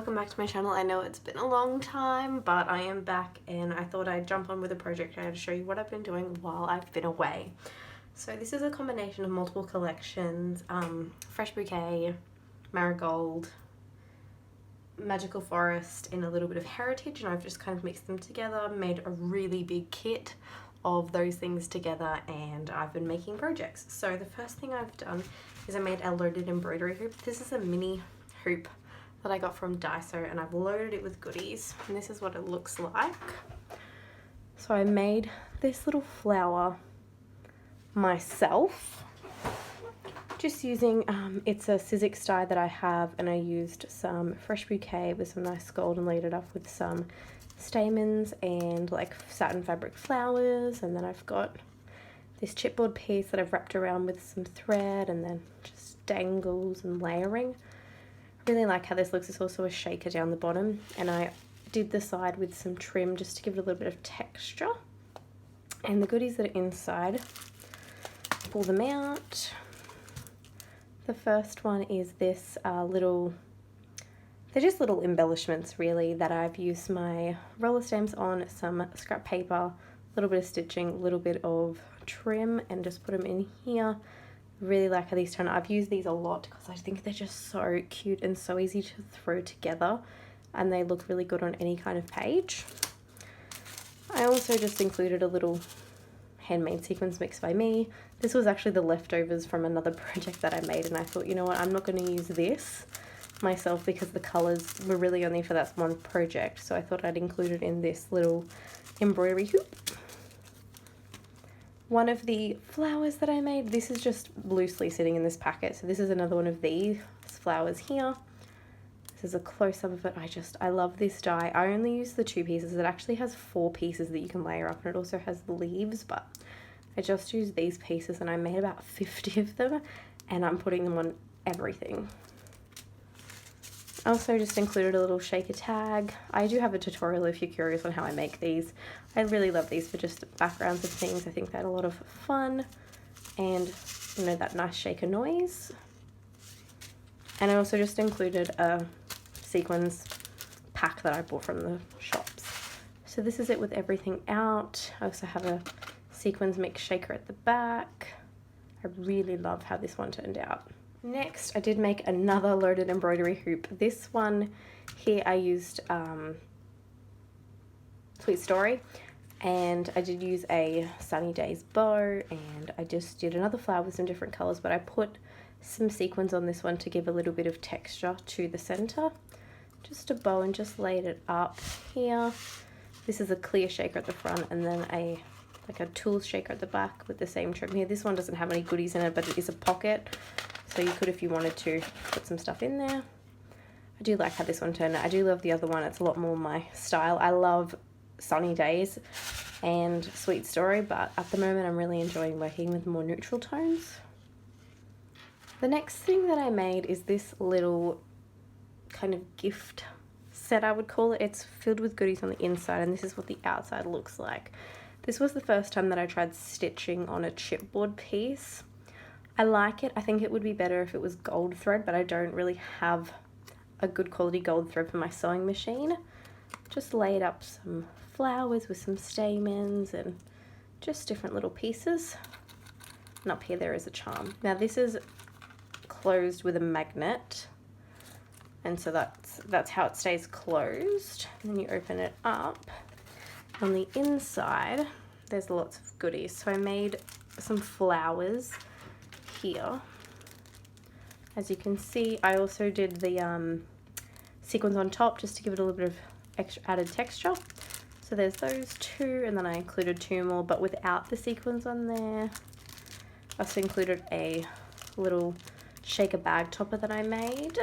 welcome back to my channel. I know it's been a long time, but I am back and I thought I'd jump on with a project to show you what I've been doing while I've been away. So this is a combination of multiple collections, Fresh Bouquet, Marigold, Magical Forest, and a little bit of Heritage, and I've just kind of mixed them together, made a really big kit of those things together, and I've been making projects. So the first thing I've done is I made a loaded embroidery hoop. This is a mini hoop that I got from Daiso, and I've loaded it with goodies, and this is what it looks like. So I made this little flower myself, just using it's a Sizzix die that I have, and I used some Fresh Bouquet with some nice gold and laid it up with some stamens and like satin fabric flowers, and then I've got this chipboard piece that I've wrapped around with some thread and then just dangles and layering. I really like how this looks. It's also a shaker down the bottom, and I did the side with some trim just to give it a little bit of texture. And the goodies that are inside, pull them out. The first one is this they're just little embellishments really that I've used my roller stamps on, some scrap paper, a little bit of stitching, a little bit of trim, and just put them in here. Really like how these turn out. I've used these a lot because I think they're just so cute and so easy to throw together, and they look really good on any kind of page. I also just included a little handmade sequins mix by me. This was actually the leftovers from another project that I made, and I thought, you know what, I'm not going to use this myself because the colors were really only for that one project, so I thought I'd include it in this little embroidery hoop. One of the flowers that I made, this is just loosely sitting in this packet, so this is another one of these flowers here. This is a close-up of it. I love this die. I only use the 2 pieces. It actually has 4 pieces that you can layer up, and it also has leaves, but I just used these pieces, and I made about 50 of them, and I'm putting them on everything. I also just included a little shaker tag. I do have a tutorial if you're curious on how I make these. I really love these for just backgrounds of things. I think they had a lot of fun, and you know, that nice shaker noise. And I also just included a sequins pack that I bought from the shops. So this is it with everything out. I also have a sequins mix shaker at the back. I really love how this one turned out. Next, I did make another loaded embroidery hoop. This one here I used Sweet Story, and I did use a Sunny Days bow, and I just did another flower with some different colors, but I put some sequins on this one to give a little bit of texture to the center. Just a bow, and just laid it up here. This is a clear shaker at the front, and then a tool shaker at the back with the same trim here. This one doesn't have any goodies in it, but it is a pocket, so you could, if you wanted to, put some stuff in there. I do like how this one turned out. I do love the other one. It's a lot more my style. I love Sunny Days and Sweet Story, but at the moment I'm really enjoying working with more neutral tones. The next thing that I made is this little kind of gift set, I would call it. It's filled with goodies on the inside, and this is what the outside looks like. This was the first time that I tried stitching on a chipboard piece. I like it. I think it would be better if it was gold thread, but I don't really have a good quality gold thread for my sewing machine. Just laid up some flowers with some stamens and just different little pieces. And up here there is a charm. Now this is closed with a magnet, and so that's how it stays closed. And then you open it up. On the inside there's lots of goodies. So I made some flowers here. As you can see, I also did the sequins on top just to give it a little bit of extra added texture. So there's those 2, and then I included 2 more, but without the sequins on there. I also included a little shaker bag topper that I made,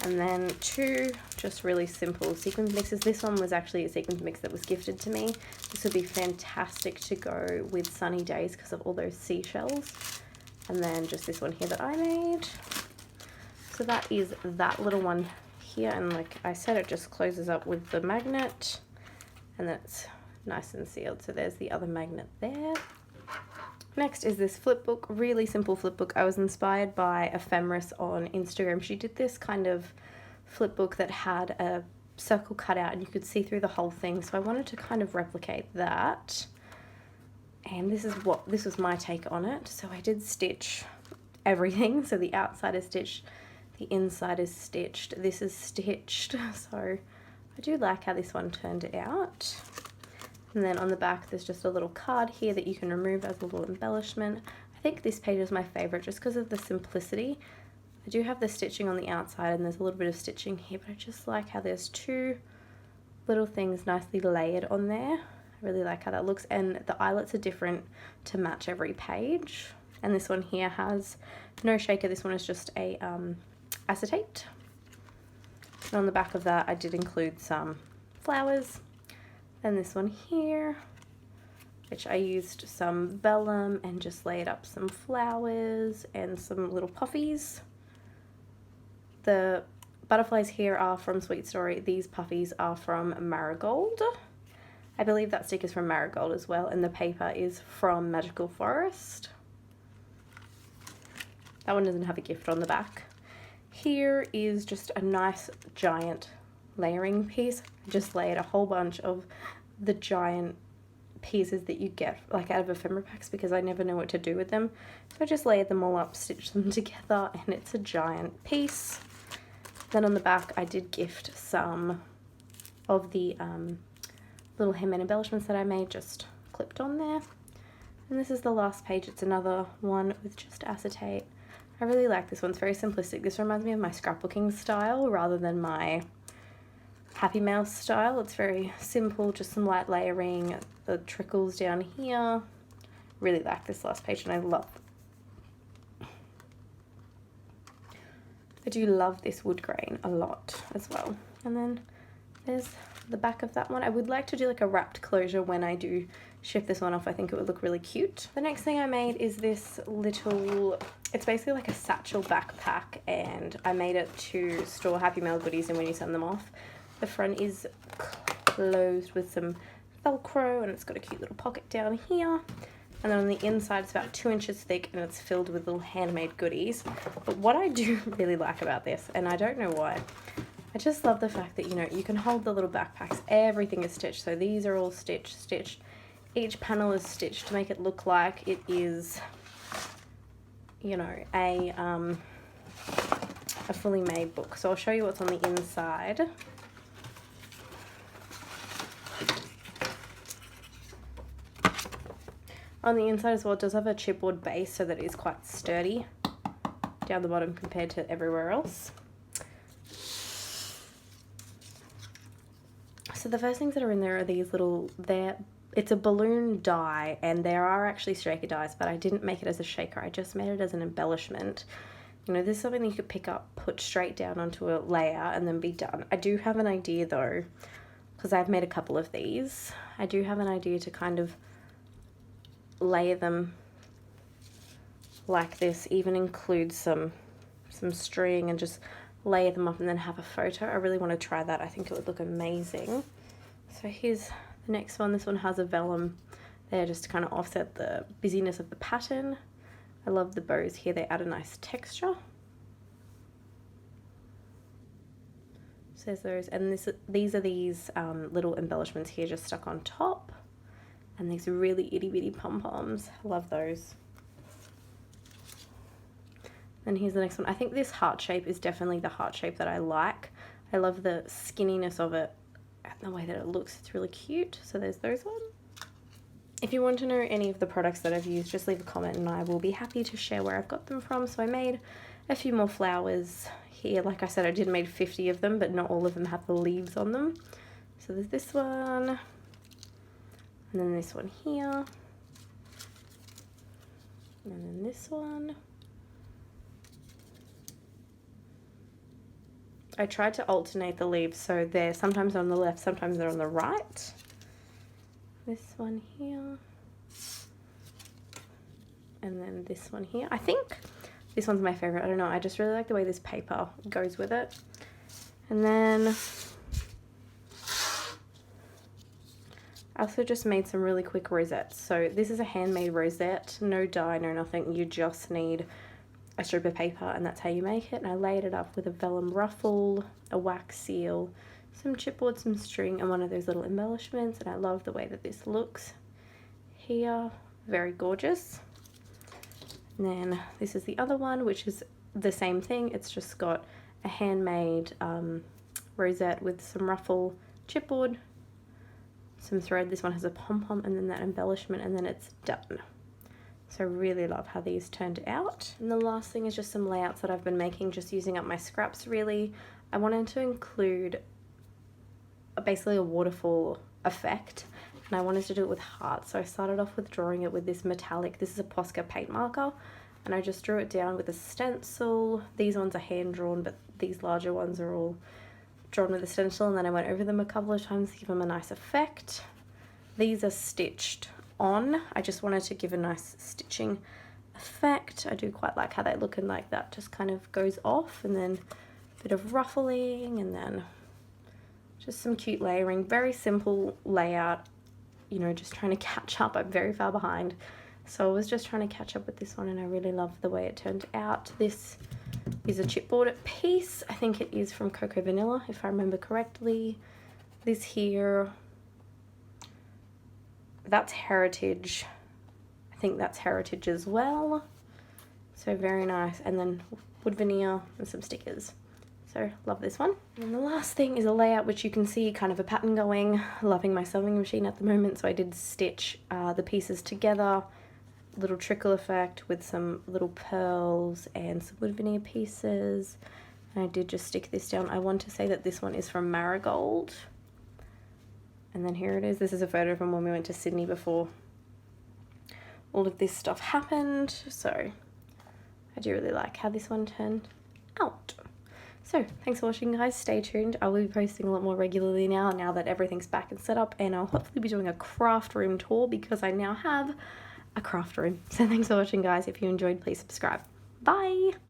and then 2 just really simple sequins mixes. This one was actually a sequins mix that was gifted to me. This would be fantastic to go with Sunny Days because of all those seashells. And then just this one here that I made. So that is that little one here, and like I said, it just closes up with the magnet, and that's nice and sealed. So there's the other magnet there. Next is this flipbook, really simple flipbook. I was inspired by Ephemeris on Instagram. She did this kind of Flipbook that had a circle cut out and you could see through the whole thing, so I wanted to kind of replicate that. And this was my take on it. So I did stitch everything. So the outside is stitched, the inside is stitched, this is stitched. So I do like how this one turned out. And then on the back there's just a little card here that you can remove as a little embellishment. I think this page is my favorite just because of the simplicity. I do have the stitching on the outside and there's a little bit of stitching here, but I just like how there's two little things nicely layered on there. I really like how that looks, and the eyelets are different to match every page. And this one here has no shaker, this one is just a acetate. And on the back of that I did include some flowers. And this one here, which I used some vellum and just laid up some flowers and some little puffies. The butterflies here are from Sweet Story. These puffies are from Marigold. I believe that stick is from Marigold as well, and the paper is from Magical Forest. That one doesn't have a gift on the back. Here is just a nice giant layering piece. I just layered a whole bunch of the giant pieces that you get like out of ephemera packs because I never know what to do with them. So I just layered them all up, stitched them together, and it's a giant piece. Then on the back I did gift some of the little handmade embellishments that I made, just clipped on there. And this is the last page. It's another one with just acetate. I really like this one. It's very simplistic. This reminds me of my scrapbooking style rather than my Happy Mouse style. It's very simple, just some light layering, the trickles down here. Really like this last page, and I do love this wood grain a lot as well. And then there's the back of that one. I would like to do like a wrapped closure when I do ship this one off. I think it would look really cute. The next thing I made is this little, it's basically like a satchel backpack, and I made it to store Happy Mail goodies in when you send them off. The front is closed with some Velcro, and it's got a cute little pocket down here. And then on the inside it's about 2 inches thick, and it's filled with little handmade goodies. But what I do really like about this, and I don't know why, I just love the fact that, you know, you can hold the little backpacks. Everything is stitched. So these are all stitched. Each panel is stitched to make it look like it is, you know, a fully made book. So I'll show you what's on the inside. On the inside as well, it does have a chipboard base so that it is quite sturdy down the bottom compared to everywhere else. So the first things that are in there are these little, it's a balloon die, and there are actually shaker dies, but I didn't make it as a shaker. I just made it as an embellishment. You know, this is something that you could pick up, put straight down onto a layer, and then be done. I do have an idea though, because I've made a couple of these. I do have an idea to kind of layer them like this, even include some string and just layer them up and then have a photo. I really want to try that. I think it would look amazing. So here's the next one. This one has a vellum there just to kind of offset the busyness of the pattern. I love the bows here. They add a nice texture. So there's those, and these are these little embellishments here just stuck on top. And these really itty bitty pom-poms. I love those. And here's the next one. I think this heart shape is definitely the heart shape that I like. I love the skinniness of it and the way that it looks. It's really cute. So there's those ones. If you want to know any of the products that I've used, just leave a comment and I will be happy to share where I've got them from. So I made a few more flowers here. Like I said, I did made 50 of them, but not all of them have the leaves on them. So there's this one, and then this one here, and then this one. I tried to alternate the leaves, so they're sometimes on the left, sometimes they're on the right. This one here. And then this one here. I think this one's my favorite. I don't know. I just really like the way this paper goes with it. And then I also just made some really quick rosettes. So this is a handmade rosette, no dye, no nothing. You just need a strip of paper, and that's how you make it. And I laid it up with a vellum ruffle, a wax seal, some chipboard, some string, and one of those little embellishments. And I love the way that this looks here. Very gorgeous. And then this is the other one, which is the same thing. It's just got a handmade rosette with some ruffle, chipboard, some thread. This one has a pom-pom, and then that embellishment, and then it's done. So I really love how these turned out. And the last thing is just some layouts that I've been making, just using up my scraps really. I wanted to include basically a waterfall effect, and I wanted to do it with hearts. So I started off with drawing it with this metallic, this is a Posca paint marker, and I just drew it down with a stencil. These ones are hand drawn, but these larger ones are all drawn with a stencil, and then I went over them a couple of times to give them a nice effect. These are stitched on. I just wanted to give a nice stitching effect. I do quite like how they look, and like that just kind of goes off, and then a bit of ruffling, and then just some cute layering. Very simple layout, you know, just trying to catch up. I'm very far behind, so I was just trying to catch up with this one, and I really love the way it turned out. This is a chipboard piece. I think it is from Cocoa Vanilla, if I remember correctly. This here, that's Heritage. I think that's Heritage as well. So very nice. And then wood veneer and some stickers. So love this one. And the last thing is a layout which you can see kind of a pattern going. Loving my sewing machine at the moment, so I did stitch the pieces together. Little trickle effect with some little pearls and some wood veneer pieces. And I did just stick this down. I want to say that this one is from Marigold. And then here it is. This is a photo from when we went to Sydney before all of this stuff happened. So I do really like how this one turned out. So thanks for watching, guys. Stay tuned. I will be posting a lot more regularly now that everything's back and set up, and I'll hopefully be doing a craft room tour because I now have a craft room. So thanks for watching, guys. If you enjoyed, please subscribe. Bye.